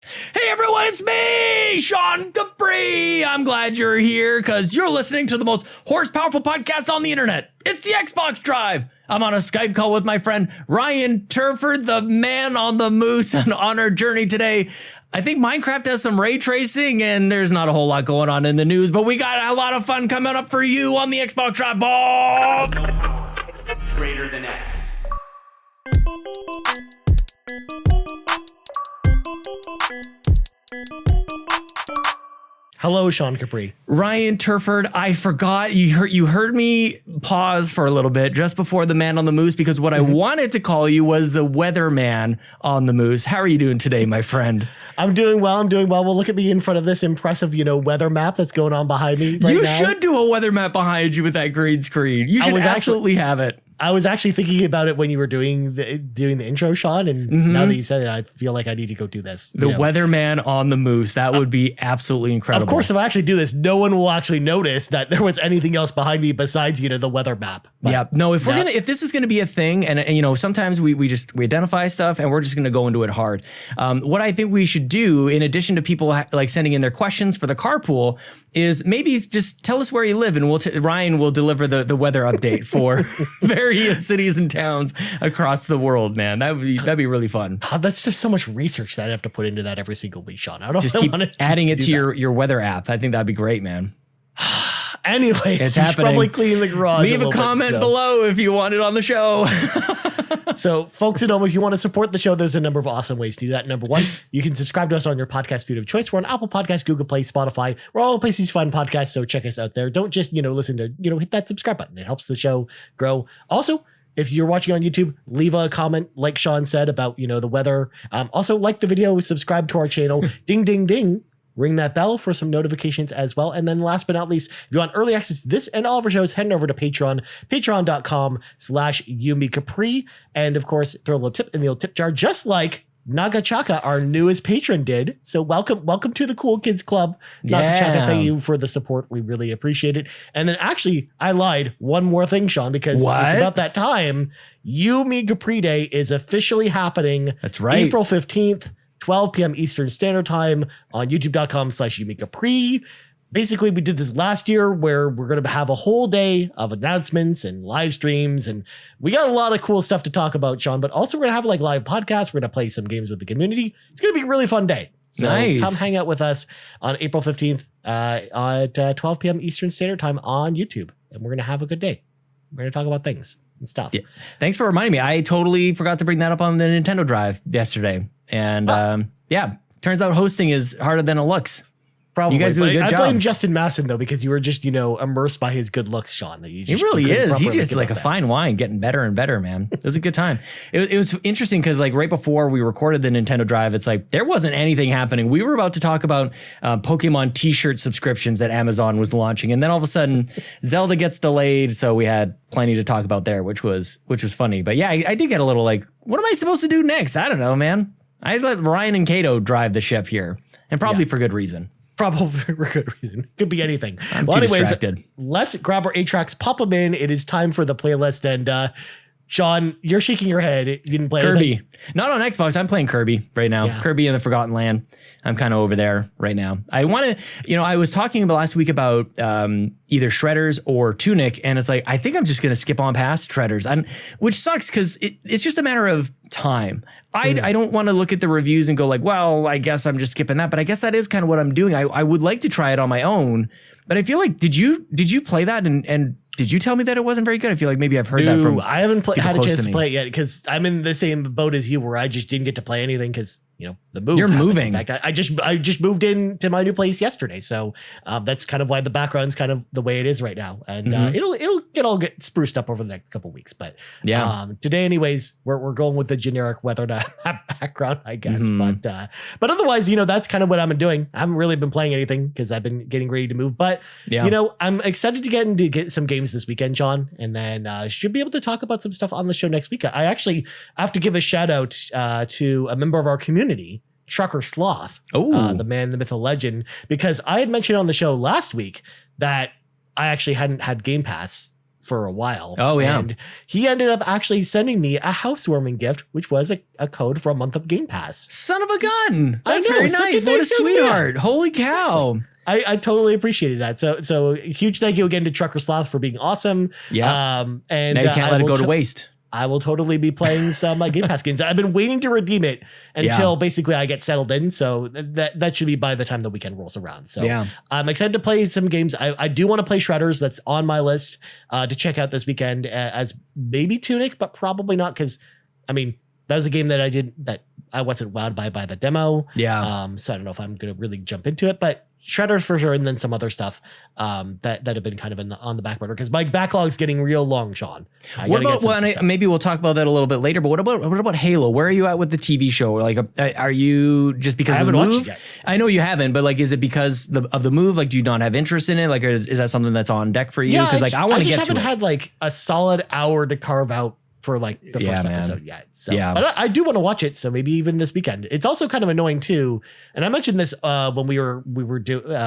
Hey everyone, it's me, Sean Capri. I'm glad you're here because you're listening to the most horse-powerful podcast on the internet. It's the Xbox Drive. I'm on a Skype call with my friend Ryan Turford, the man on the moose, and on our journey today. I think Minecraft has some ray tracing and there's not a whole lot going on in the news, but we got a lot of fun coming up for you on the Xbox Drive. Ball Greater than X. Hello, Sean Capri. Ryan Turford, I forgot you heard me pause for a little bit just before the man on the moose because what I wanted to call you was the weatherman on the moose. How are you doing today, my friend? I'm doing well. Well, look at me in front of this impressive, weather map that's going on behind me right now. You should do a weather map behind you with that green screen. You should absolutely have it. I was actually thinking about it when you were doing the intro, Sean, and now that you said it, I feel like I need to go do this. The weatherman on the moose. That would be absolutely incredible. Of course, if I actually do this, no one will actually notice that there was anything else behind me besides, the weather map. But, yeah. No, if this is going to be a thing and sometimes we identify stuff and we're just going to go into it hard. What I think we should do, in addition to people like sending in their questions for the carpool, is maybe just tell us where you live and Ryan will deliver the weather update for various cities and towns across the world, man. That'd be really fun. God, that's just so much research that I have to put into that every single week, Sean. I don't just keep adding it to your weather app. I think that'd be great, man. Anyways, it's you should probably clean the garage. Leave a comment below if you want it on the show. So, folks at home, if you want to support the show, there's a number of awesome ways to do that. Number one, you can subscribe to us on your podcast feed of choice. We're on Apple Podcasts, Google Play, Spotify. We're all the places you find podcasts, so check us out there. Don't just, listen to, hit that subscribe button. It helps the show grow. Also, if you're watching on YouTube, leave a comment, like Sean said, about, the weather. Also, like the video, subscribe to our channel. Ding, ding, ding. Ring that bell for some notifications as well. And then last but not least, if you want early access to this and all of our shows, head over to Patreon, patreon.com/YumiCapri. And of course, throw a little tip in the old tip jar, just like Nagachaka, our newest patron, did. So welcome to the Cool Kids Club. Nagachaka, thank you for the support. We really appreciate it. And then actually, I lied. One more thing, Sean, because it's about that time. Yumi Capri Day is officially happening. That's right. April 15th. 12 p.m. Eastern Standard Time on youtube.com/YumiCapri. Basically, we did this last year where we're going to have a whole day of announcements and live streams. And we got a lot of cool stuff to talk about, Sean, but also we're going to have live podcasts. We're going to play some games with the community. It's going to be a really fun day. So come hang out with us on April 15th at 12 p.m. Eastern Standard Time on YouTube. And we're going to have a good day. We're going to talk about things and stuff. Yeah. Thanks for reminding me. I totally forgot to bring that up on the Nintendo Drive yesterday. And turns out hosting is harder than it looks. Probably. You guys do a good job. I blame Justin Masson, though, because you were just, immersed by his good looks, Sean. That he really is. He's just like a fine wine, getting better and better, man. It was a good time. It was interesting because right before we recorded the Nintendo Drive, it's like there wasn't anything happening. We were about to talk about Pokemon t-shirt subscriptions that Amazon was launching. And then all of a sudden, Zelda gets delayed. So we had plenty to talk about there, which was funny. But yeah, I did get a little what am I supposed to do next? I don't know, man. I let Ryan and Kato drive the ship here, and probably for good reason. Probably for good reason. Could be anything. I'm too distracted. Let's grab our 8-tracks, pop them in. It is time for the playlist. And Sean, you're shaking your head. You didn't play Kirby. anything? Not on Xbox. I'm playing Kirby right now. Yeah. Kirby in the Forgotten Land. I'm kind of over there right now. I want to, I was talking about last week about either Shredders or Tunic, and it's like, I think I'm just going to skip on past Shredders, which sucks because it's just a matter of time. I don't want to look at the reviews and go well, I guess I'm just skipping that, but I guess that is kind of what I'm doing. I would like to try it on my own, but I feel like, did you play that and did you tell me that it wasn't very good? I feel like maybe I've heard that from I haven't had a chance to play it yet because I'm in the same boat as you where I just didn't get to play anything because the move. You're moving. In fact, I just moved into my new place yesterday, so that's kind of why the background's kind of the way it is right now, and it'll get spruced up over the next couple of weeks. But today, anyways, we're going with the generic weather background, I guess. But otherwise, that's kind of what I've been doing. I haven't really been playing anything because I've been getting ready to move. But I'm excited to get some games this weekend, John, and then should be able to talk about some stuff on the show next week. I actually have to give a shout out to a member of our community, Trucker Sloth, the man, the myth, the legend, because I had mentioned on the show last week that I actually hadn't had Game Pass for a while. Oh, yeah. And he ended up actually sending me a housewarming gift, which was a code for a month of Game Pass. Son of a gun. That's I know, very nice. What a sweetheart. Holy cow. Exactly. I totally appreciated that. So huge thank you again to Trucker Sloth for being awesome. Yeah. And now you can't let it go to waste. I will totally be playing some Game Pass games. I've been waiting to redeem it until basically I get settled in. So that should be by the time the weekend rolls around. So I'm excited to play some games. I do want to play Shredders. That's on my list to check out this weekend as maybe Tunic, but probably not. Cause I mean, that was a game that I wasn't wowed by the demo. Yeah. So I don't know if I'm going to really jump into it, but Shredders for sure, and then some other stuff that have been kind of on the back burner because my backlog's getting real long, Sean. What about maybe we'll talk about that a little bit later. But what about Halo? Where are you at with the TV show? Like, are you just because of the move? I haven't watched it yet. I know you haven't, but like, is it because of the move? Like, do you not have interest in it? Like, is that something that's on deck for you? Because like, I want to get to it. I just haven't had like a solid hour to carve out for like the first episode yet. So but I do want to watch it. So maybe even this weekend. It's also kind of annoying too. And I mentioned this when we were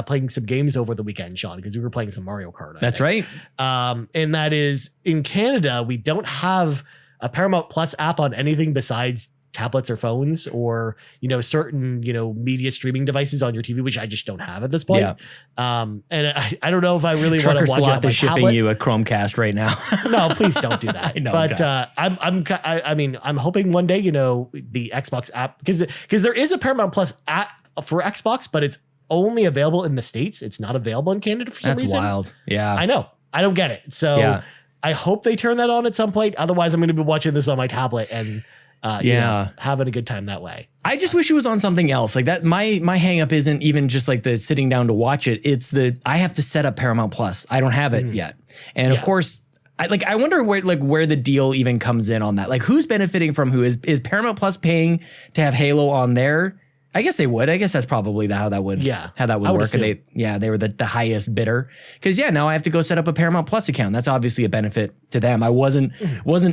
playing some games over the weekend, Sean, because we were playing some Mario Kart. That's right. And that is in Canada, we don't have a Paramount Plus app on anything besides tablets or phones or, certain, media streaming devices on your TV, which I just don't have at this point. And I don't know if I really want to watch it on my shipping tablet. You a Chromecast right now. No, please don't do that. But I'm hoping one day, the Xbox app, because there is a Paramount Plus app for Xbox, but it's only available in the States. It's not available in Canada for some reason. That's wild. Yeah. I know. I don't get it. So I hope they turn that on at some point. Otherwise I'm going to be watching this on my tablet and having a good time that way. I just wish it was on something else like that. My hang up isn't even just like the sitting down to watch it. It's I have to set up Paramount Plus. I don't have it yet. And of course, I wonder where the deal even comes in on that. Like who's benefiting from who? Is Paramount Plus paying to have Halo on there? I guess they would. I guess that's probably how that would work. They were the highest bidder. Because now I have to go set up a Paramount Plus account. That's obviously a benefit to them. I wasn't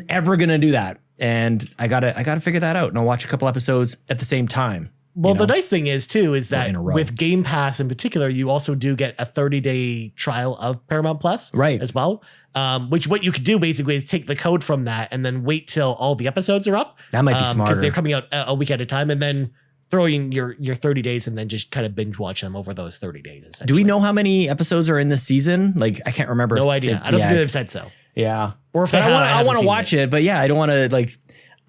ever gonna do that. And I gotta figure that out. And I'll watch a couple episodes at the same time. Well, the nice thing is too, is that with Game Pass in particular, you also do get a 30-day trial of Paramount Plus as well. Which what you could do basically is take the code from that and then wait till all the episodes are up. That might be smarter. Because they're coming out a week at a time and then throw in your 30 days and then just kind of binge watch them over those 30 days. Essentially. Do we know how many episodes are in this season? Like, I can't remember. No idea. I don't think they've said so. Yeah. Or if I want to watch it, but I don't want to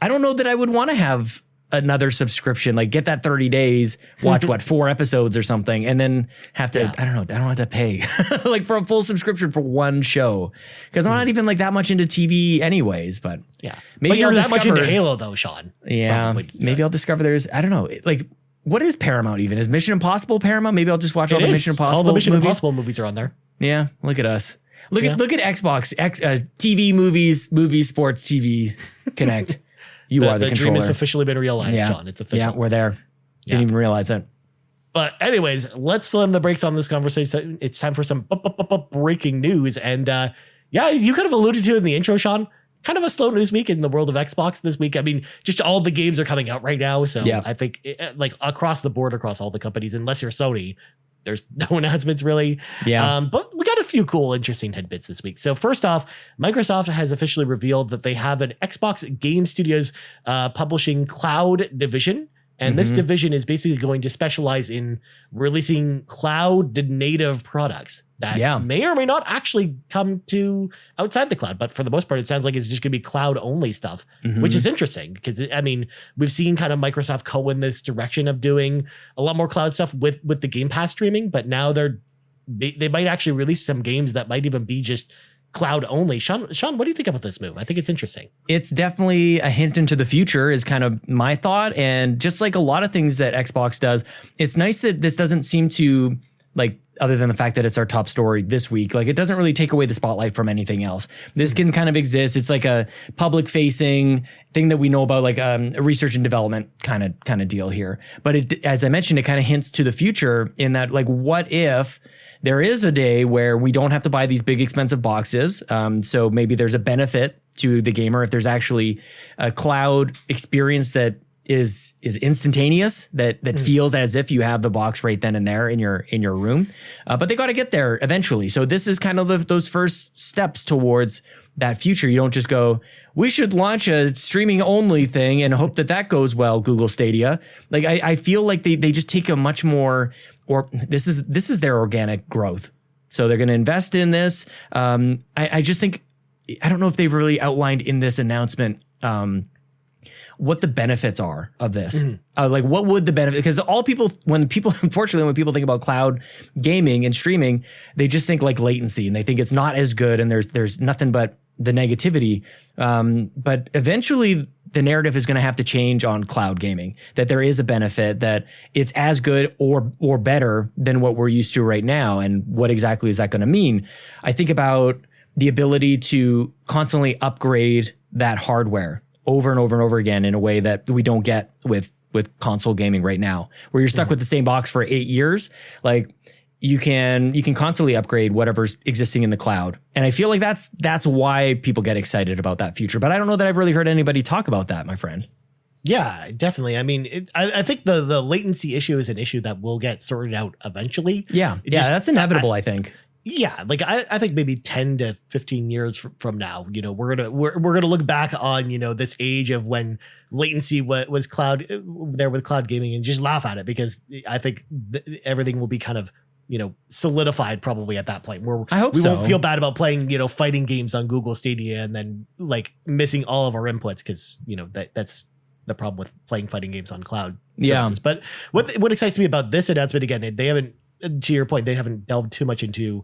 I don't know that I would want to have another subscription, like get that 30 days, watch 4 episodes or something, and then have to, I don't have to pay like for a full subscription for one show. Cause I'm not even like that much into TV anyways, but maybe you're that much into Halo though, Sean. Yeah. Maybe I'll discover I don't know. Like, what is Paramount even? Is Mission Impossible Paramount? Maybe I'll just watch all the Mission Impossible All the Mission Impossible movies are on there. Yeah. Look at us. Look at Xbox, TV, movies, sports, TV, Connect. You are the controller. Dream has officially been realized, John. It's official. Yeah, we're there. Didn't even realize it. But anyways, let's slam the brakes on this conversation. It's time for some breaking news. And you kind of alluded to it in the intro, Sean. Kind of a slow news week in the world of Xbox this week. I mean, just all the games are coming out right now. So I think like across the board, across all the companies, unless you're Sony, there's no announcements really. But we got a few cool, interesting tidbits this week. So first off, Microsoft has officially revealed that they have an Xbox Game Studios publishing cloud division. And this division is basically going to specialize in releasing cloud native products that may or may not actually come to outside the cloud. But for the most part, it sounds like it's just going to be cloud only stuff, which is interesting because we've seen kind of Microsoft go in this direction of doing a lot more cloud stuff with the Game Pass streaming. But now they might actually release some games that might even be just cloud only. Sean, what do you think about this move? I think it's interesting. It's definitely a hint into the future is kind of my thought. And just like a lot of things that Xbox does, it's nice that this doesn't seem to like, other than the fact that it's our top story this week, like it doesn't really take away the spotlight from anything else. This can kind of exist. It's like a public facing thing that we know about, like a research and development kind of deal here. But it, as I mentioned, it kind of hints to the future in that, like, what if there is a day where we don't have to buy these big expensive boxes? So maybe there's a benefit to the gamer if there's actually a cloud experience that is instantaneous, that feels as if you have the box right then and there in your room. But they got to get there eventually. So this is kind of those first steps towards that future. You don't just go, we should launch a streaming only thing and hope that goes well, Google Stadia. Like I feel like they just take a much more, or this is their organic growth. So they're going to invest in this. I just think, I don't know if they've really outlined in this announcement what the benefits are of this. Like what would the benefit, because unfortunately, when people think about cloud gaming and streaming, they just think like latency and they think it's not as good and there's nothing but the negativity. But eventually the narrative is going to have to change on cloud gaming, that there is a benefit, that it's as good or better than what we're used to right now. And what exactly is that going to mean? I think about the ability to constantly upgrade that hardware over and over and over again in a way that we don't get with console gaming right now, where you're stuck with the same box for 8 years. Like you can constantly upgrade whatever's existing in the cloud. And I feel like that's why people get excited about that future. But I don't know that I've really heard anybody talk about that, my friend. Yeah, definitely. I mean, I think the latency issue is an issue that will get sorted out eventually. Yeah, that's inevitable, I think. Yeah, like I think maybe 10 to 15 years from now, we're gonna look back on this age of when latency was cloud there with cloud gaming and just laugh at it, because I think everything will be kind of solidified probably at that point, where I hope we won't feel bad about playing fighting games on Google Stadia and then like missing all of our inputs, because that's the problem with playing fighting games on cloud services. But what excites me about this announcement, again, they haven't, to your point, they haven't delved too much into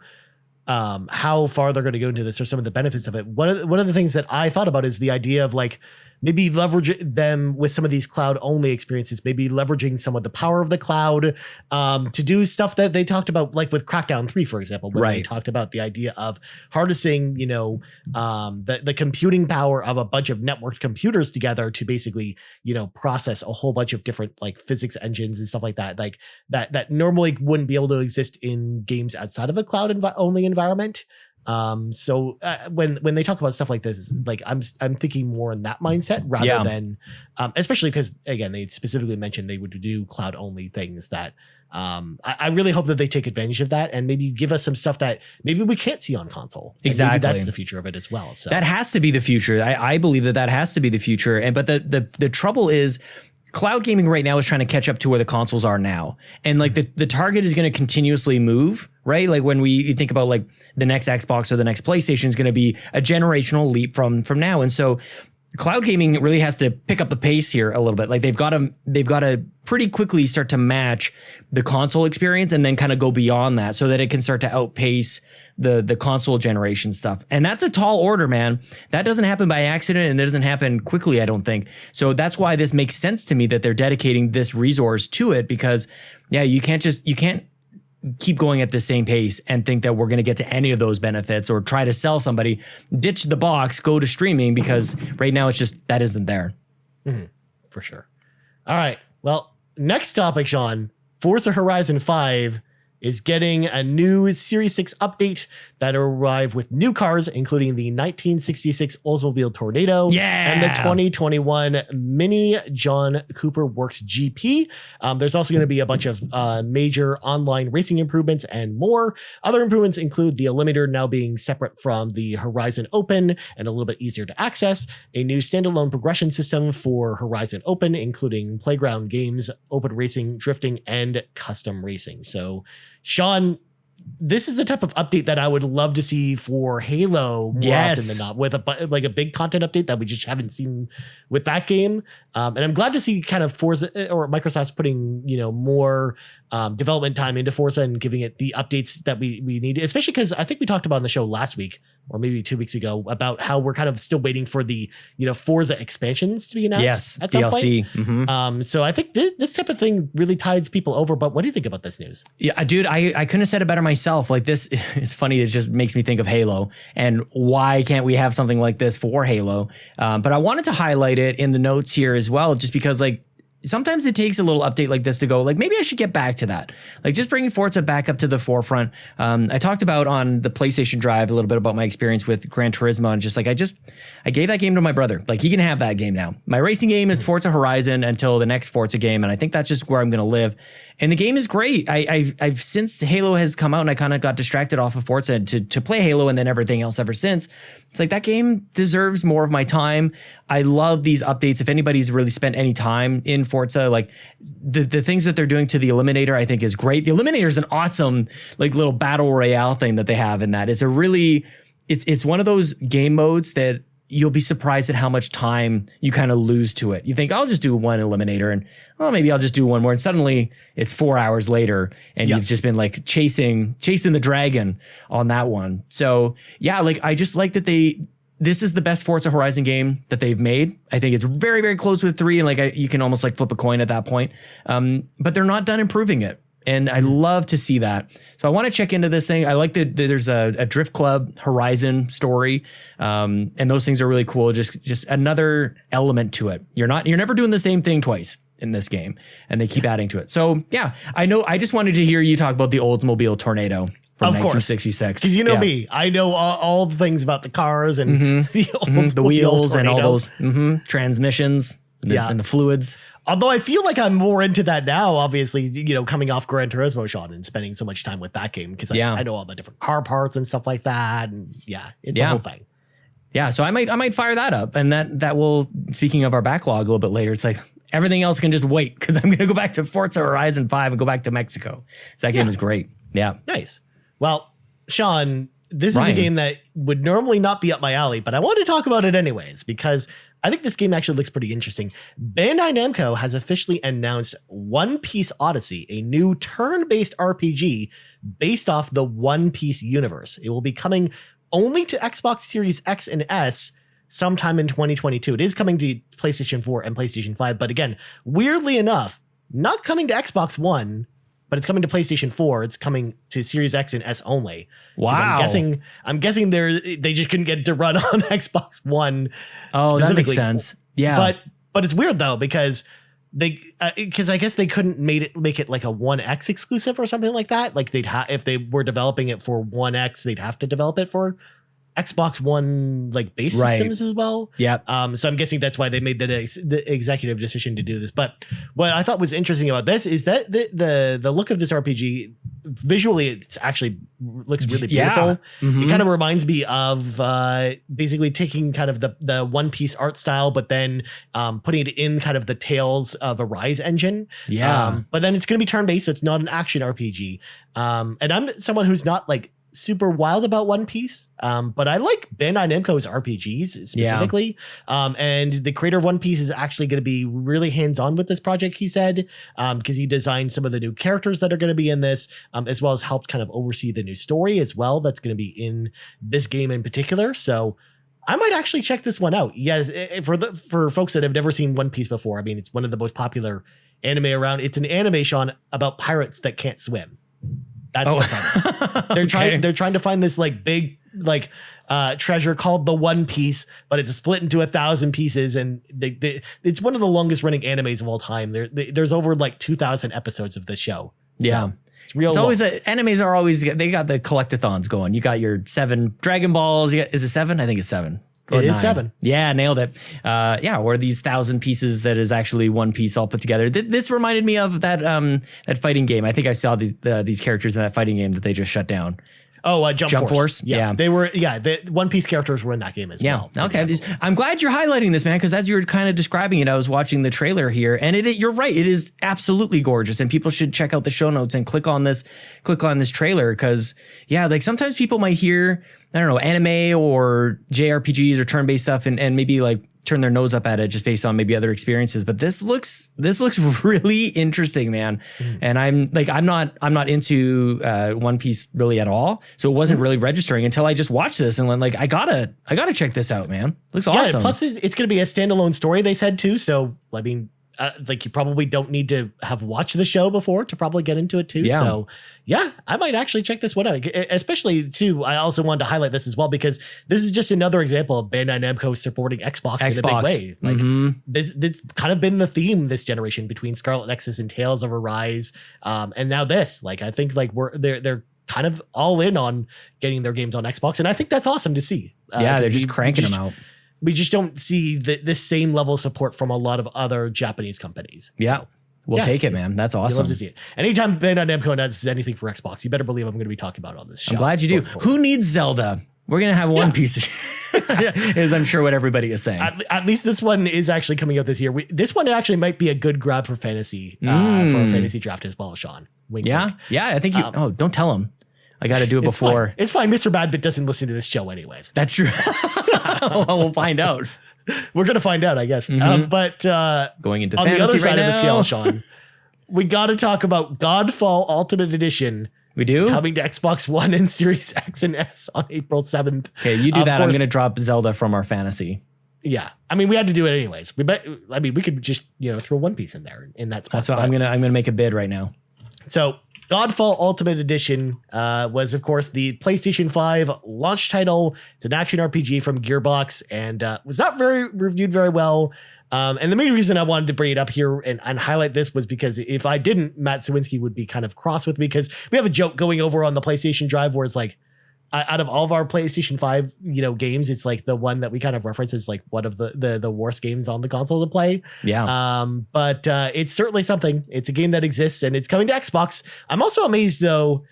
how far they're going to go into this or some of the benefits of it. One of the things that I thought about is the idea of like maybe leverage them with some of these cloud only experiences, maybe leveraging some of the power of the cloud to do stuff that they talked about, like with Crackdown 3, for example, when they talked about the idea of harnessing, the computing power of a bunch of networked computers together to basically, process a whole bunch of different like physics engines and stuff like that, like that normally wouldn't be able to exist in games outside of a cloud only environment. So when they talk about stuff like this, like I'm thinking more in that mindset rather than, especially because again, they specifically mentioned they would do cloud only things that, I really hope that they take advantage of that and maybe give us some stuff that maybe we can't see on console. Exactly. That's the future of it as well. So that has to be the future. I believe that has to be the future. But the trouble is, cloud gaming right now is trying to catch up to where the consoles are now. And like the target is going to continuously move, right? Like when you think about like the next Xbox or the next PlayStation is going to be a generational leap from now. And so cloud gaming really has to pick up the pace here a little bit. Like they've got to pretty quickly start to match the console experience and then kind of go beyond that so that it can start to outpace the console generation stuff. And that's a tall order, man. That doesn't happen by accident and that doesn't happen quickly, I don't think. So that's why this makes sense to me that they're dedicating this resource to it, because you can't keep going at the same pace and think that we're going to get to any of those benefits or try to sell somebody, ditch the box, go to streaming, because right now it's just, that isn't there. For sure. All right. Well, next topic, Sean, Forza Horizon 5 is getting a new Series 6 update that arrive with new cars, including the 1966 Oldsmobile Toronado and the 2021 Mini John Cooper Works GP. There's also going to be a bunch of major online racing improvements and more. Other improvements include the Eliminator now being separate from the Horizon Open and a little bit easier to access, a new standalone progression system for Horizon Open, including playground games, open racing, drifting, and custom racing. So, Sean, this is the type of update that I would love to see for Halo more often than not, with a big content update that we just haven't seen with that game. And I'm glad to see kind of Forza or Microsoft's putting, more development time into Forza and giving it the updates that we need, especially because I think we talked about on the show last week or maybe 2 weeks ago about how we're kind of still waiting for the, Forza expansions to be announced. At some DLC. point. So I think this type of thing really tides people over. But what do you think about this news? Yeah, dude, I couldn't have said it better myself. Like this, it's funny. It just makes me think of Halo and why can't we have something like this for Halo? But I wanted to highlight it in the notes here as well, just because like sometimes it takes a little update like this to go, like, maybe I should get back to that. Like, just bringing Forza back up to the forefront. I talked about on the PlayStation Drive a little bit about my experience with Gran Turismo, and just like, I gave that game to my brother. Like, he can have that game now. My racing game is Forza Horizon until the next Forza game, and I think that's just where I'm going to live. And the game is great. I've since Halo has come out, and I kind of got distracted off of Forza to play Halo and then everything else ever since. It's like, that game deserves more of my time. I love these updates. If anybody's really spent any time in Forza, like the things that they're doing to the Eliminator, I think is great. The Eliminator is an awesome, like, little battle royale thing that they have in that. It's a really, it's one of those game modes that you'll be surprised at how much time you kind of lose to it. You think, I'll just do one Eliminator, and maybe I'll just do one more. And suddenly it's 4 hours later, and you've just been like chasing the dragon on that one. So yeah, like, I just like that this is the best Forza Horizon game that they've made. I think it's very, very close with 3, and like, you can almost like flip a coin at that point. But they're not done improving it. And I love to see that. So I want to check into this thing. I like that there's a Drift Club Horizon story. And those things are really cool. Just another element to it. You're never doing the same thing twice in this game, and they keep adding to it. So yeah, I just wanted to hear you talk about the Oldsmobile Tornado from 1966. Because you know me, I know all the things about the cars and the wheels Tornado. And all those transmissions and the fluids. Although I feel like I'm more into that now, obviously, coming off Gran Turismo, Sean, and spending so much time with that game, because I know all the different car parts and stuff like that. And it's a whole thing. Yeah, so I might fire that up, and that will, speaking of our backlog a little bit later, it's like everything else can just wait, because I'm going to go back to Forza Horizon 5 and go back to Mexico. So that game is great. Yeah. Nice. Well, Sean, this is a game that would normally not be up my alley, but I want to talk about it anyways, because I think this game actually looks pretty interesting. Bandai Namco has officially announced One Piece Odyssey, a new turn-based RPG based off the One Piece universe. It will be coming only to Xbox Series X and S sometime in 2022. It is coming to PlayStation 4 and PlayStation 5, but again, weirdly enough, not coming to Xbox One, but it's coming to PlayStation 4. It's coming to Series X and S only. Wow. I'm guessing they just couldn't get it to run on Xbox One. Oh, that makes sense. Yeah. But it's weird though, because I guess they couldn't make it like a One X exclusive or something like that. Like if they were developing it for One X, they'd have to develop it for Xbox One like base systems as well. Yeah. So I'm guessing that's why they made the executive decision to do this. But what I thought was interesting about this is that the look of this RPG visually, it's actually looks really beautiful. It kind of reminds me of basically taking kind of the One Piece art style, but then putting it in kind of the Tales of Arise engine. Yeah. But then it's going to be turn-based, so it's not an action RPG. And I'm someone who's not like super wild about One Piece, but I like Bandai Namco's RPGs specifically. And the creator of One Piece is actually going to be really hands-on with this project, he said, because he designed some of the new characters that are going to be in this, as well as helped kind of oversee the new story as well that's going to be in this game in particular. So I might actually check this one out. Yes, for folks that have never seen One Piece before, I mean, it's one of the most popular anime around. It's an anime, Sean, about pirates that can't swim. That's the premise. They're trying to find this like big treasure called the One Piece, but it's split into 1,000 pieces, and it's one of the longest running animes of all time. There's over like 2,000 episodes of this show. Yeah. So it's real. It's always animes are always, they got the collectathons going. You got your 7 Dragon Balls. Is it 7? I think it's 7. It is 7. Yeah, nailed it. Or these 1,000 pieces that is actually one piece all put together. This reminded me of that fighting game. I think I saw these characters in that fighting game that they just shut down. Oh, Jump Force. Yeah, they were. Yeah, the One Piece characters were in that game as well. Okay, I'm glad you're highlighting this, man, because as you were kind of describing it, I was watching the trailer here, and you're right. It is absolutely gorgeous, and people should check out the show notes and click on this trailer, because like sometimes people might hear, I don't know, anime or JRPGs or turn-based stuff, and maybe like turn their nose up at it just based on maybe other experiences. But this looks really interesting, man. And I'm not into One Piece really at all. So it wasn't really registering until I just watched this and went like, I gotta check this out, man. Looks awesome. Plus it's going to be a standalone story, they said too. So, I mean, like you probably don't need to have watched the show before to probably get into it too. Yeah. So yeah, I might actually check this one out. Especially too, I also wanted to highlight this as well because this is just another example of Bandai Namco supporting Xbox in a big way. Like this kind of been the theme this generation between Scarlet Nexus and Tales of Arise, and now this. Like I think like they're kind of all in on getting their games on Xbox, and I think that's awesome to see. They're just cranking them out. We just don't see this same level of support from a lot of other Japanese companies. Yeah. So, we'll take it, man. That's awesome. Love to see it. Anytime Bandai Namco announces anything for Xbox, you better believe I'm going to be talking about it on this show. I'm glad you do. Who needs Zelda? We're going to have One Piece. Is I'm sure what everybody is saying. At least this one is actually coming out this year. This one actually might be a good grab for fantasy, for a fantasy draft as well, Sean. Wink, wink. Yeah. I think you, don't tell him. I got to do it before. It's fine. Mr. Badbit doesn't listen to this show anyways. That's true. We'll find out. We're going to find out, I guess. But going into on fantasy the other side right of the now. scale, Sean, we got to talk about Godfall Ultimate Edition. We do? Coming to Xbox One and Series X and S on April 7th. Okay, you do that. I'm going to drop Zelda from our fantasy. Yeah. I mean, we had to do it anyways. We could just, throw One Piece in there in that spot. That's what I'm going to make a bid right now. So Godfall Ultimate Edition was, of course, the PlayStation 5 launch title. It's an action RPG from Gearbox and was not reviewed very well. And the main reason I wanted to bring it up here and highlight this was because if I didn't, Matt Sawinski would be kind of cross with me because we have a joke going over on the PlayStation Drive where it's like, out of all of our PlayStation 5, games, it's like the one that we kind of reference as like one of the worst games on the console to play. Yeah. But it's certainly something. It's a game that exists and it's coming to Xbox. I'm also amazed though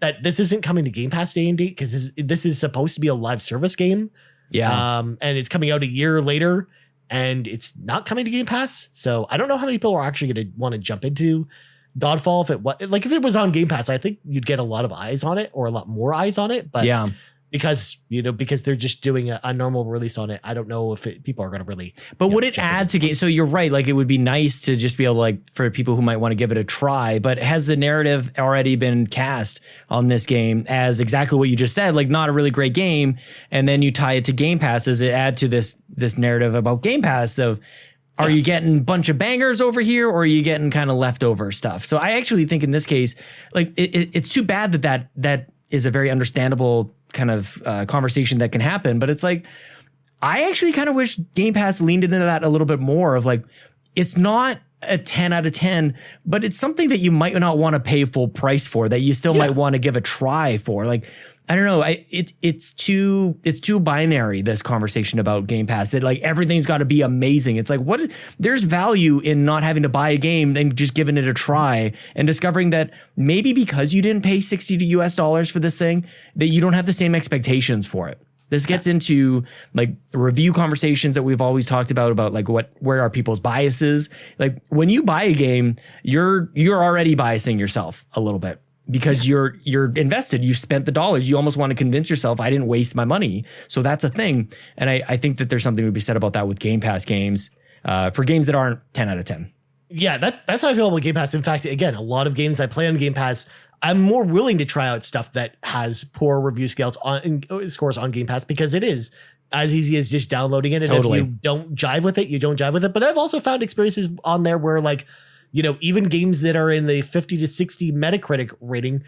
that this isn't coming to Game Pass day and date because this is supposed to be a live service game. Yeah. And it's coming out a year later and it's not coming to Game Pass. So I don't know how many people are actually going to want to jump into Godfall. If it was on Game Pass, I think you'd get a lot of eyes on it or a lot more eyes on it. But yeah, because they're just doing a normal release on it, I don't know if people are going to really. But would it add to game? So you're right. Like it would be nice to just be able for people who might want to give it a try. But has the narrative already been cast on this game as exactly what you just said? Like not a really great game, and then you tie it to Game Pass. Does it add to this narrative about Game Pass of? Are you getting a bunch of bangers over here or are you getting kind of leftover stuff? So I actually think in this case, like it's too bad that is a very understandable kind of conversation that can happen. But it's like, I actually kind of wish Game Pass leaned into that a little bit more of like, it's not a 10 out of 10, but it's something that you might not want to pay full price for that you still might want to give a try for. Like, I don't know. It's too binary, this conversation about Game Pass. That like everything's got to be amazing. It's like there's value in not having to buy a game and just giving it a try and discovering that maybe because you didn't pay $60 for this thing, that you don't have the same expectations for it. This gets into like review conversations that we've always talked about like where are people's biases? Like when you buy a game, you're already biasing yourself a little bit. Because you're invested, you spent the dollars, you almost want to convince yourself I didn't waste my money. So that's a thing. And I think that there's something to be said about that with Game Pass games, for games that aren't 10 out of 10. Yeah, that's how I feel about Game Pass. In fact, again, a lot of games I play on Game Pass, I'm more willing to try out stuff that has poor review scores on Game Pass because it is as easy as just downloading it. And totally. If you don't jive with it, you don't jive with it. But I've also found experiences on there where like, even games that are in the 50 to 60 Metacritic rating,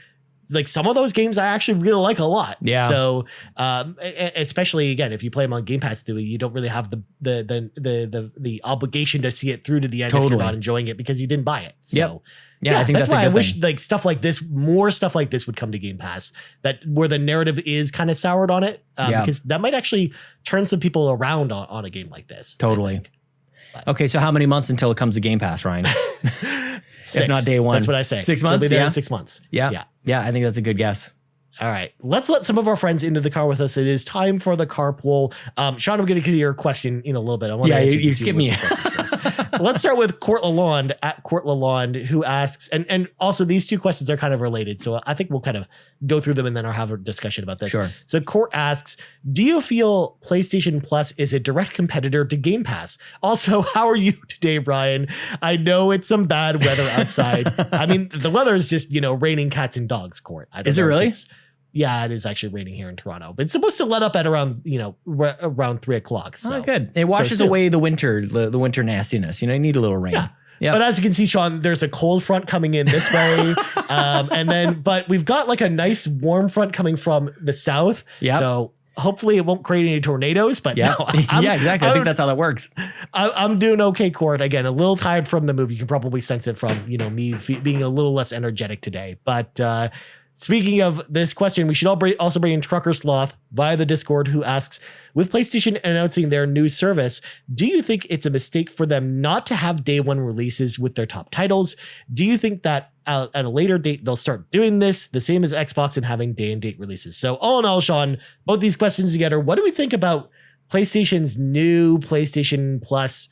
like some of those games I actually really like a lot. Yeah. So, especially again, if you play them on Game Pass, you don't really have the obligation to see it through to the end if you're not enjoying it because you didn't buy it. So, yeah, I think that's why I wish thing. like stuff like this, more stuff like this would come to Game Pass where the narrative is kind of soured on it, because that might actually turn some people around on a game like this. Totally. Okay, so how many months until it comes to Game Pass, Ryan? If not day one. That's what I say. 6 months? It'll be there in 6 months. Yeah, I think that's a good guess. All right, let's let some of our friends into the car with us. It is time for the carpool. Sean, I'm going to get to your question in a little bit. I want to answer you skip me. Let's start with Court Lalonde at Court Lalonde, who asks, and also these two questions are kind of related. So I think we'll kind of go through them and then I'll have a discussion about this. Sure. So Court asks, do you feel PlayStation Plus is a direct competitor to Game Pass? Also, how are you today, Brian? I know it's some bad weather outside. I mean, the weather is just, raining cats and dogs, Court. Is it really? Yeah, it is actually raining here in Toronto. But it's supposed to let up at around, around 3 o'clock. So. Oh, good. It washes away the winter nastiness. You need a little rain. Yeah. Yep. But as you can see, Sean, there's a cold front coming in this way. But we've got like a nice warm front coming from the south. Yeah. So hopefully it won't create any tornadoes, but yeah, no, yeah, exactly. I think that's how that works. I'm doing okay, Cord. Again, a little tired from the move. You can probably sense it from, me being a little less energetic today. But speaking of this question, we should also bring in Trucker Sloth via the Discord, who asks, with PlayStation announcing their new service, do you think it's a mistake for them not to have day one releases with their top titles? Do you think that at a later date, they'll start doing this the same as Xbox and having day and date releases? So all in all, Sean, both these questions together, what do we think about PlayStation's new PlayStation Plus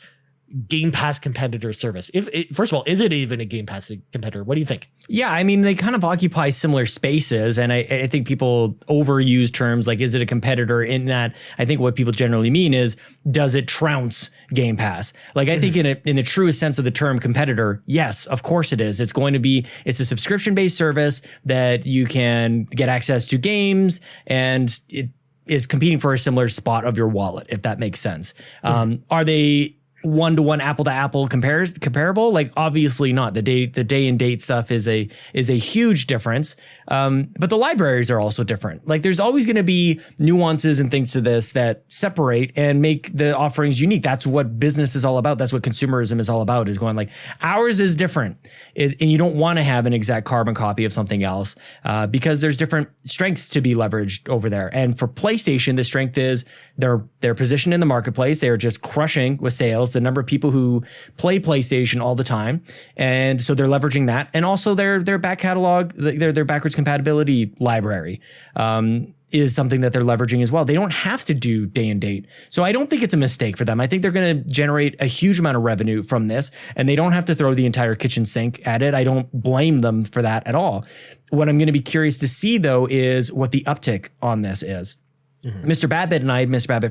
Game Pass competitor service? First of all, is it even a Game Pass competitor? What do you think? Yeah, I mean, they kind of occupy similar spaces, and I think people overuse terms like, is it a competitor, in that I think what people generally mean is, does it trounce Game Pass? Like, I think in the truest sense of the term competitor, yes, of course it is. It's a subscription-based service that you can get access to games, and it is competing for a similar spot of your wallet, if that makes sense. Are they one-to-one, apple-to-apple comparable? Like, obviously not. The day and date stuff is a huge difference. But the libraries are also different. Like, there's always going to be nuances and things to this that separate and make the offerings unique. That's what business is all about. That's what consumerism is all about, is going like, ours is different. And you don't want to have an exact carbon copy of something else, because there's different strengths to be leveraged over there. And for PlayStation, the strength is their position in the marketplace. They are just crushing with sales, the number of people who play PlayStation all the time. And so they're leveraging that. And also their back catalog, their backwards compatibility library, is something that they're leveraging as well. They don't have to do day and date. So I don't think it's a mistake for them. I think they're going to generate a huge amount of revenue from this, and they don't have to throw the entire kitchen sink at it. I don't blame them for that at all. What I'm going to be curious to see, though, is what the uptick on this is. Mr. Babbitt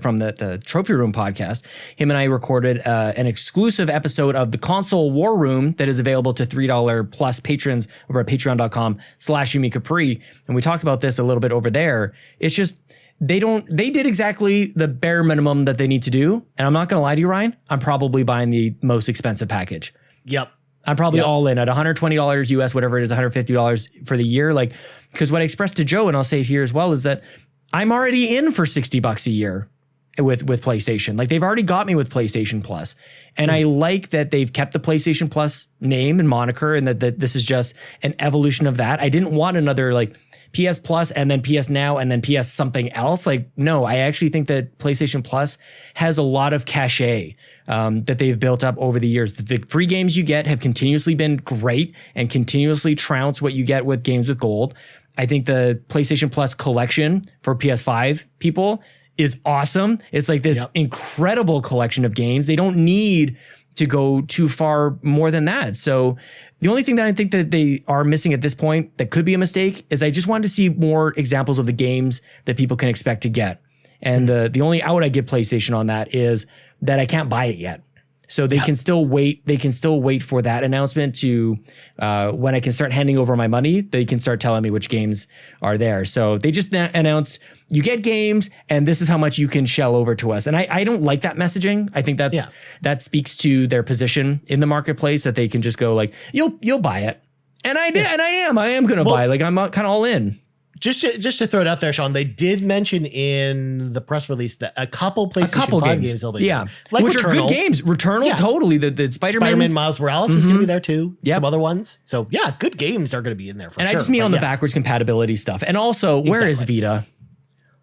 from the Trophy Room podcast, him and I recorded an exclusive episode of the Console War Room that is available to $3 plus patrons over at patreon.com/YumiCapri. And we talked about this a little bit over there. It's just, they did exactly the bare minimum that they need to do. And I'm not going to lie to you, Ryan, I'm probably buying the most expensive package. Yep. I'm probably all in at $120 US, whatever it is, $150 for the year. Like, because what I expressed to Joe, and I'll say it here as well, is that I'm already in for $60 a year with PlayStation. Like, they've already got me with PlayStation Plus. And I like that they've kept the PlayStation Plus name and moniker, and that this is just an evolution of that. I didn't want another like PS Plus and then PS Now and then PS something else. Like, no, I actually think that PlayStation Plus has a lot of cachet that they've built up over the years. The free games you get have continuously been great and continuously trounce what you get with games with gold. I think the PlayStation Plus collection for PS5 people is awesome. It's like this incredible collection of games. They don't need to go too far more than that. So the only thing that I think that they are missing at this point that could be a mistake is I just wanted to see more examples of the games that people can expect to get. And the only out I give PlayStation on that is that I can't buy it yet. So they can still wait. They can still wait for that announcement to when I can start handing over my money. They can start telling me which games are there. So they just announced, you get games and this is how much you can shell over to us. And I don't like that messaging. I think that speaks to their position in the marketplace, that they can just go like, you'll buy it. And I did, and I am going to buy. Like, I'm kind of all in. Just to throw it out there, Sean, they did mention in the press release that a couple PlayStation 5 games they'll be like which Returnal. Are good games. Returnal, totally. The Spider-Man Miles Morales is going to be there too. Some other ones. So yeah, good games are going to be in there for sure. And I just mean on the backwards compatibility stuff. And also, where is Vita?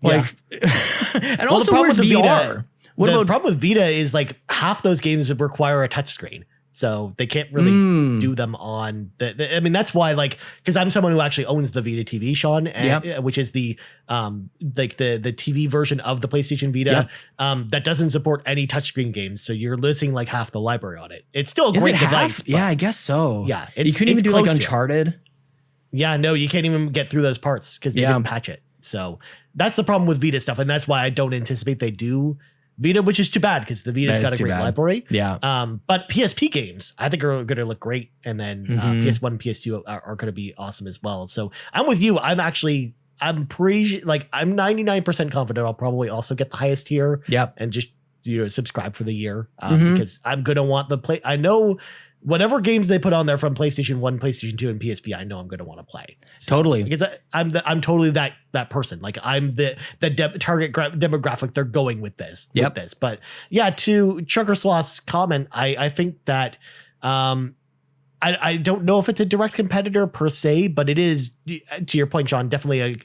Like, and also, where's VR? The problem with Vita is like half those games require a touchscreen. So they can't really do them on I mean, that's why, like, because I'm someone who actually owns the Vita TV, Sean, which is the like the TV version of the PlayStation Vita that doesn't support any touchscreen games. So you're losing like half the library on it. It's still a great device. Yeah, I guess so. Yeah, you couldn't even do like Uncharted. Yeah, no, you can't even get through those parts because they didn't patch it. So that's the problem with Vita stuff, and that's why I don't anticipate they do Vita, which is too bad because the Vita's got a great library. Yeah. But PSP games, I think, are going to look great. And then PS1 and PS2 are going to be awesome as well. So I'm with you. I'm actually I'm 99% confident I'll probably also get the highest tier. Yep. And just subscribe for the year because I'm gonna want the play. I know whatever games they put on there from PlayStation 1, PlayStation 2, and PSP, I know I'm gonna want to play. So, totally, because I'm totally that person. Like I'm the target demographic they're going with this. Yep. With this, but yeah, to Trucker Sloth's comment, I think that I don't know if it's a direct competitor per se, but it is, to your point, Sean, definitely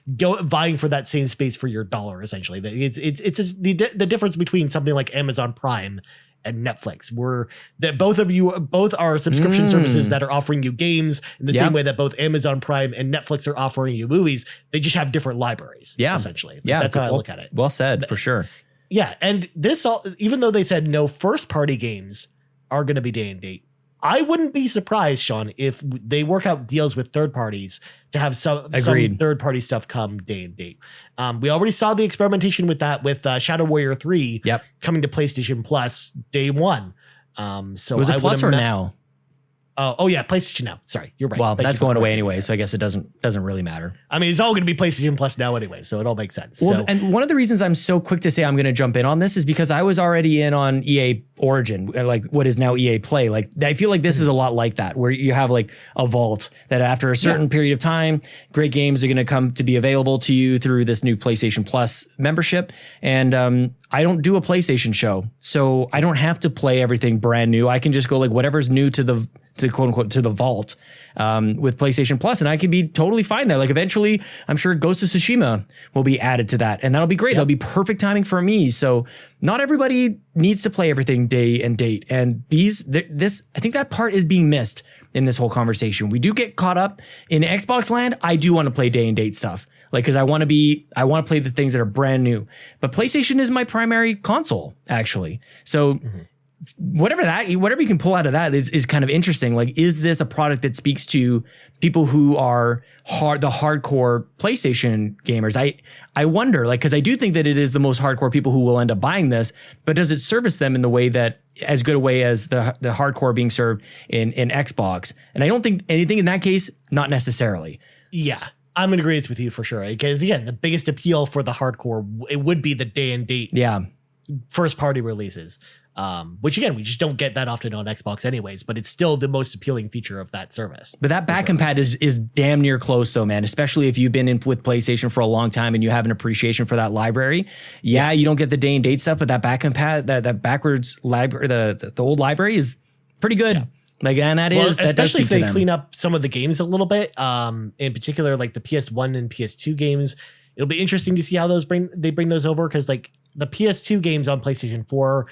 vying for that same space for your dollar. Essentially, it's the difference between something like Amazon Prime and Netflix, where that both are subscription services that are offering you games in the same way that both Amazon Prime and Netflix are offering you movies. They just have different libraries. Yeah, essentially. Yeah, that's how I look at it. Well said, for sure. Yeah, and even though they said no first party games are going to be day and date, I wouldn't be surprised, Sean, if they work out deals with third parties to have some third party stuff come day and date. We already saw the experimentation with that with Shadow Warrior 3 coming to PlayStation Plus day one. So was it Plus or Now? Oh yeah, PlayStation Now. Sorry, you're right. Well, that's going away anyway, so I guess it doesn't really matter. I mean, it's all going to be PlayStation Plus now anyway, so it all makes sense. Well, and one of the reasons I'm so quick to say I'm going to jump in on this is because I was already in on EA Origin, like what is now EA Play. Like I feel like this is a lot like that, where you have like a vault that after a certain period of time, great games are going to come to be available to you through this new PlayStation Plus membership. And I don't do a PlayStation show, so I don't have to play everything brand new. I can just go like whatever's new to quote unquote to the vault with PlayStation Plus, and I can be totally fine there. Like eventually, I'm sure Ghost of Tsushima will be added to that, and that'll be great. That'll be perfect timing for me. So not everybody needs to play everything day and date, and I think that part is being missed in this whole conversation. We do get caught up in Xbox land. I do want to play day and date stuff, like because I want to play the things that are brand new. But PlayStation is my primary console, actually. So. Whatever you can pull out of that is kind of interesting. Like, is this a product that speaks to people who are the hardcore PlayStation gamers? I wonder, like, because I do think that it is the most hardcore people who will end up buying this, but does it service them in the way that as good a way as the hardcore being served in Xbox? And I don't think anything in that case, not necessarily. Yeah. I'm in agreement with you for sure. Because again, the biggest appeal for the hardcore, it would be the day and date first party releases. Which again, we just don't get that often on Xbox anyways, but it's still the most appealing feature of that service. But that back compat is damn near close though, man, especially if you've been in with PlayStation for a long time and you have an appreciation for that library. Yeah, you don't get the day and date stuff, but that back compat, that backwards library, the old library is pretty good. Yeah. Like, and especially if they clean up some of the games a little bit, in particular, like the PS1 and PS2 games, it'll be interesting to see how they bring those over. Cause like the PS2 games on PlayStation 4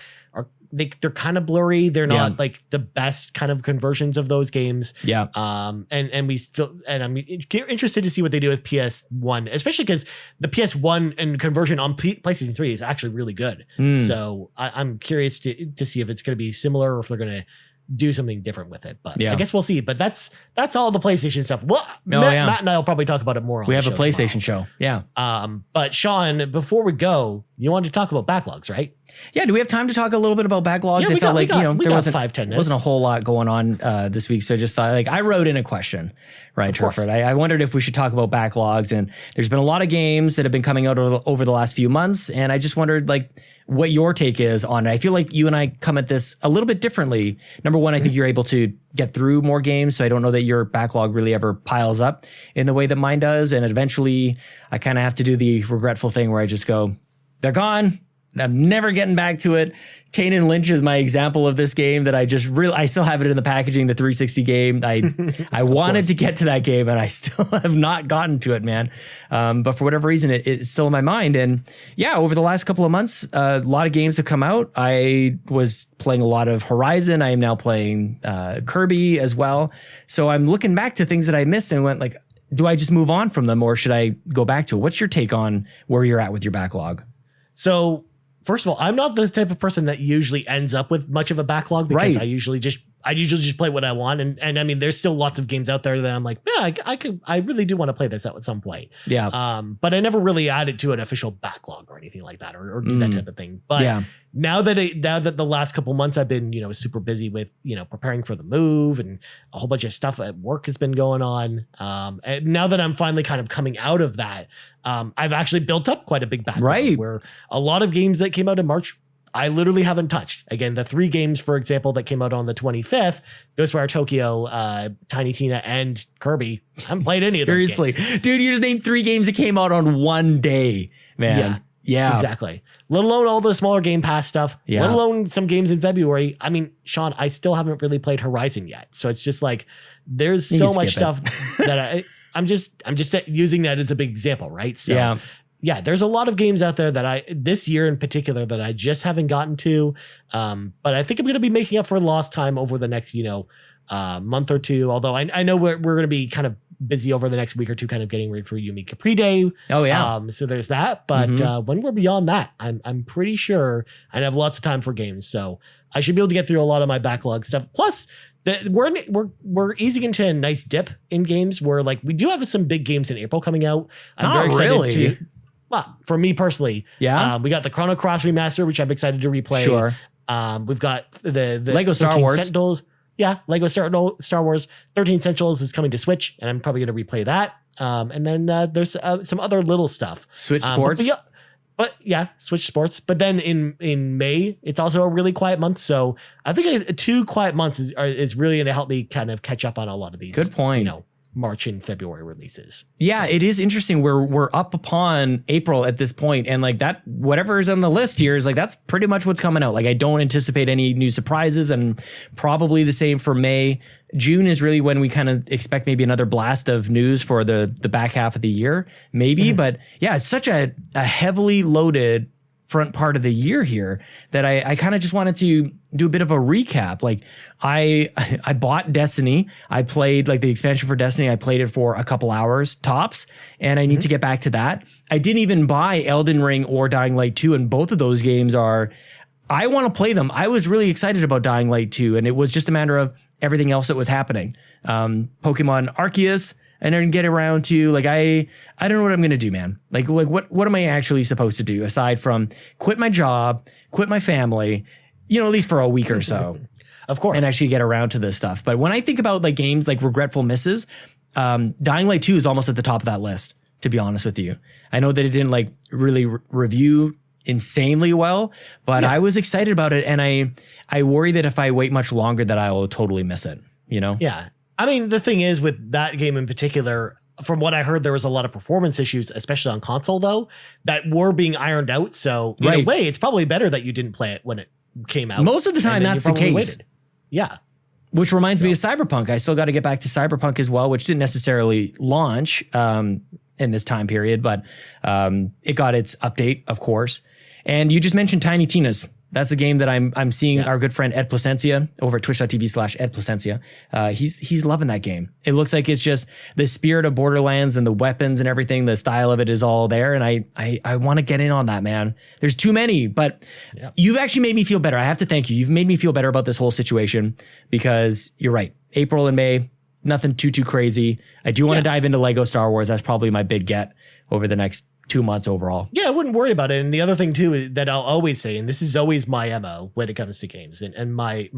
they're kind of blurry. They're not like the best kind of conversions of those games. Yeah. And I'm interested to see what they do with PS1, especially because the PS1 and conversion on PlayStation 3 is actually really good. So I'm curious to see if it's going to be similar or if they're going to do something different with it, but I guess we'll see. But that's all the PlayStation stuff. Well, Matt and I will probably talk about it more. We have a PlayStation show. Yeah. But Sean, before we go, you wanted to talk about backlogs, right? Yeah. Do we have time to talk a little bit about backlogs? Yeah, there wasn't 5-10 minutes. Wasn't a whole lot going on this week, so I just thought, like, I wrote in a question, right, Turford? I wondered if we should talk about backlogs, and there's been a lot of games that have been coming out over the last few months, and I just wondered, like, what your take is on it. I feel like you and I come at this a little bit differently. Number one, I think you're able to get through more games, so I don't know that your backlog really ever piles up in the way that mine does. And eventually I kind of have to do the regretful thing where I just go, they're gone. I'm never getting back to it. Kane and Lynch is my example of this game that I still have it in the packaging, the 360 game. I wanted to get to that game and I still have not gotten to it, man. But for whatever reason, it's still in my mind. And yeah, over the last couple of months, a lot of games have come out. I was playing a lot of Horizon. I am now playing Kirby as well. So I'm looking back to things that I missed and went like, do I just move on from them or should I go back to it? What's your take on where you're at with your backlog? So, first of all, I'm not the type of person that usually ends up with much of a backlog because I usually I usually just play what I want. And I mean, there's still lots of games out there that I'm like, yeah, I really do want to play this at some point. Yeah. But I never really added to an official backlog or anything like that or do that type of thing. But now that the last couple months I've been, super busy with, preparing for the move and a whole bunch of stuff at work has been going on. And now that I'm finally kind of coming out of that, I've actually built up quite a big backlog where a lot of games that came out in March, I literally haven't touched. Again, the 3 games, for example, that came out on the 25th, Ghostwire Tokyo, Tiny Tina, and Kirby. I haven't played any of those games. Seriously. Dude, you just named 3 games that came out on one day, man. Yeah. Exactly. Let alone all the smaller Game Pass stuff. Yeah. Let alone some games in February. I mean, Sean, I still haven't really played Horizon yet. So it's just like, there's so much stuff that I'm just using that as a big example, right? So yeah, there's a lot of games out there that this year in particular that I just haven't gotten to. But I think I'm going to be making up for lost time over the next, month or two. Although I know we're going to be kind of busy over the next week or two, kind of getting ready for Yumi Capri Day. Oh yeah. So there's that. But when we're beyond that, I'm pretty sure I have lots of time for games. So I should be able to get through a lot of my backlog stuff. Plus, we're easing into a nice dip in games where like we do have some big games in April coming out. I'm very excited to. Well, for me personally, we got the Chrono Cross remaster, which I'm excited to replay. Sure. We've got the Lego Star Wars. Sentinels. Yeah, Lego Star Wars 13 Sentinels is coming to Switch, and I'm probably going to replay that. And then there's some other little stuff. Switch Sports. But Switch Sports. But then in May, it's also a really quiet month. So I think 2 quiet months is really going to help me kind of catch up on a lot of these. Good point. March and February releases. Yeah, it is interesting. We're up upon April at this point, and like that, whatever is on the list here is like that's pretty much what's coming out. Like I don't anticipate any new surprises, and probably the same for May. June is really when we kind of expect maybe another blast of news for the back half of the year, maybe. But yeah, it's such a heavily loaded front part of the year here that I kind of just wanted to do a bit of a recap. Like I bought Destiny. I played like the expansion for Destiny. I played it for a couple hours tops, and I need to get back to that. I didn't even buy Elden Ring or Dying Light 2, and both of those games I want to play them. I was really excited about Dying Light 2, and it was just a matter of everything else that was happening. Pokemon Arceus, and then get around to like, I don't know what I'm going to do, man. Like what am I actually supposed to do aside from quit my job, quit my family, at least for a week or so. Of course. And actually get around to this stuff. But when I think about like games like Regretful Misses, Dying Light 2 is almost at the top of that list, to be honest with you. I know that it didn't like really review insanely well, but I was excited about it. And I worry that if I wait much longer that I will totally miss it, Yeah. I mean, the thing is with that game in particular, from what I heard, there was a lot of performance issues, especially on console, though, that were being ironed out. So in a way, it's probably better that you didn't play it when it came out. Most of the time, that's the case. Waited. Yeah. Which reminds me of Cyberpunk. I still got to get back to Cyberpunk as well, which didn't necessarily launch in this time period, but it got its update, of course. And you just mentioned Tiny Tina's. That's the game that I'm seeing our good friend Ed Placencia over at twitch.tv/Ed Placencia. He's loving that game. It looks like it's just the spirit of Borderlands and the weapons and everything. The style of it is all there. And I want to get in on that, man. There's too many, but you've actually made me feel better. I have to thank you. You've made me feel better about this whole situation because you're right. April and May, nothing too crazy. I do want to dive into Lego Star Wars. That's probably my big get over the next 2 months overall. Yeah, I wouldn't worry about it. And the other thing too is that I'll always say, and this is always my MO when it comes to games and my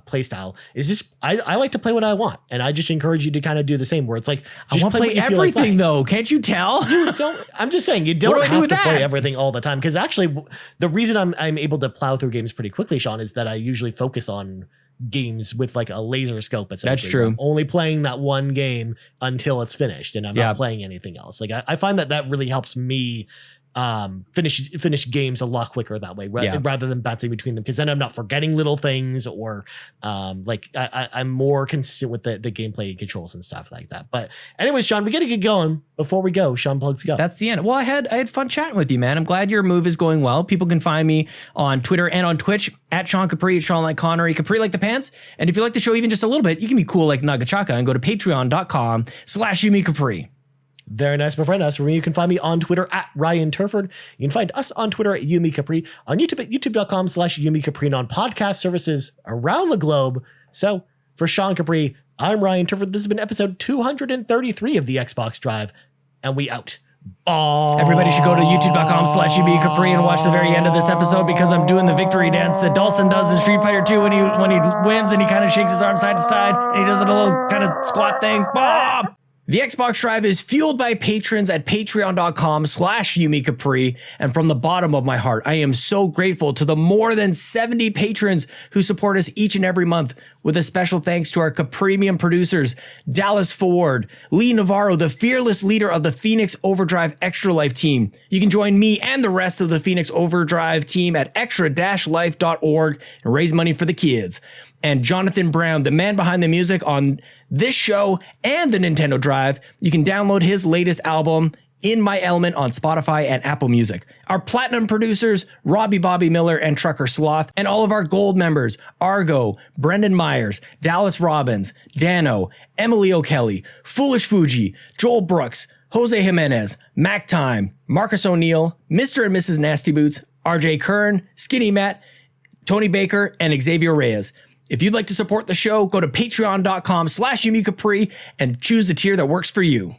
play style is just I like to play what I want, and I just encourage you to kind of do the same. Where it's like I want to play everything though. Can't you tell? You don't. I'm just saying you don't have to play everything all the time because actually the reason I'm able to plow through games pretty quickly, Sean, is that I usually focus on games with like a laser scope. Essentially. That's true. I'm only playing that one game until it's finished, and I'm not playing anything else. Like I find that really helps me finish games a lot quicker that way rather than bouncing between them, because then I'm not forgetting little things or I'm more consistent with the gameplay controls and stuff like that. But anyways, Sean, we got to get going. Before we go, Sean plugs go. That's the end. Well, I had fun chatting with you, man. I'm glad your move is going well. People can find me on Twitter and on Twitch at Sean Capri, Sean like Connery, Capri like the pants. And if you like the show even just a little bit, you can be cool like Nagachaka and go to patreon.com/Yumi Capri. Very nice, my friend. As for me, you can find me on Twitter at Ryan Turford. You can find us on Twitter at Yumi Capri, on YouTube at youtube.com/Yumi Capri, and on podcast services around the globe. So for Sean Capri, I'm Ryan Turford. This has been episode 233 of the Xbox Drive, and we out. Everybody should go to youtube.com/Yumi Capri and watch the very end of this episode, because I'm doing the victory dance that Dawson does in Street Fighter 2 when he wins and he kind of shakes his arm side to side and he does a little kind of squat thing. Boom! The Xbox Drive is fueled by patrons at patreon.com/Yumi Capri. And from the bottom of my heart, I am so grateful to the more than 70 patrons who support us each and every month, with a special thanks to our Capremium producers, Dallas Ford, Lee Navarro, the fearless leader of the Phoenix Overdrive Extra Life team. You can join me and the rest of the Phoenix Overdrive team at extra-life.org and raise money for the kids. And Jonathan Brown, the man behind the music on this show and the Nintendo Drive. You can download his latest album, In My Element, on Spotify and Apple Music. Our platinum producers, Robbie Bobby Miller and Trucker Sloth, and all of our gold members, Argo, Brendan Myers, Dallas Robbins, Dano, Emily O'Kelly, Foolish Fuji, Joel Brooks, Jose Jimenez, Mac Time, Marcus O'Neill, Mr. and Mrs. Nasty Boots, RJ Kern, Skinny Matt, Tony Baker, and Xavier Reyes. If you'd like to support the show, go to patreon.com/Yumi Capri and choose the tier that works for you.